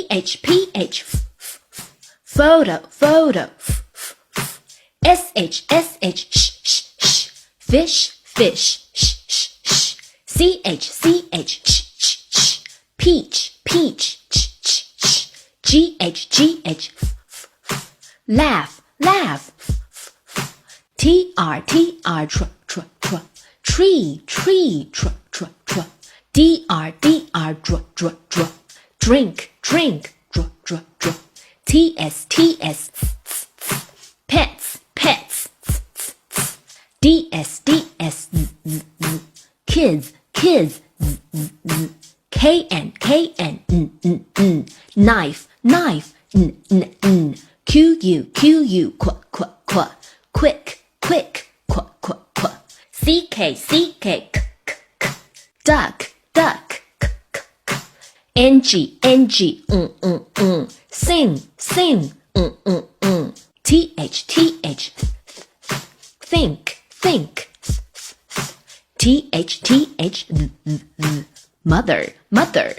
PH photo photo SH fish fish CH peach GH laugh TR tree DR drink TS pets DS kids KN knife QU quick CK duck NG sing TH think TH mother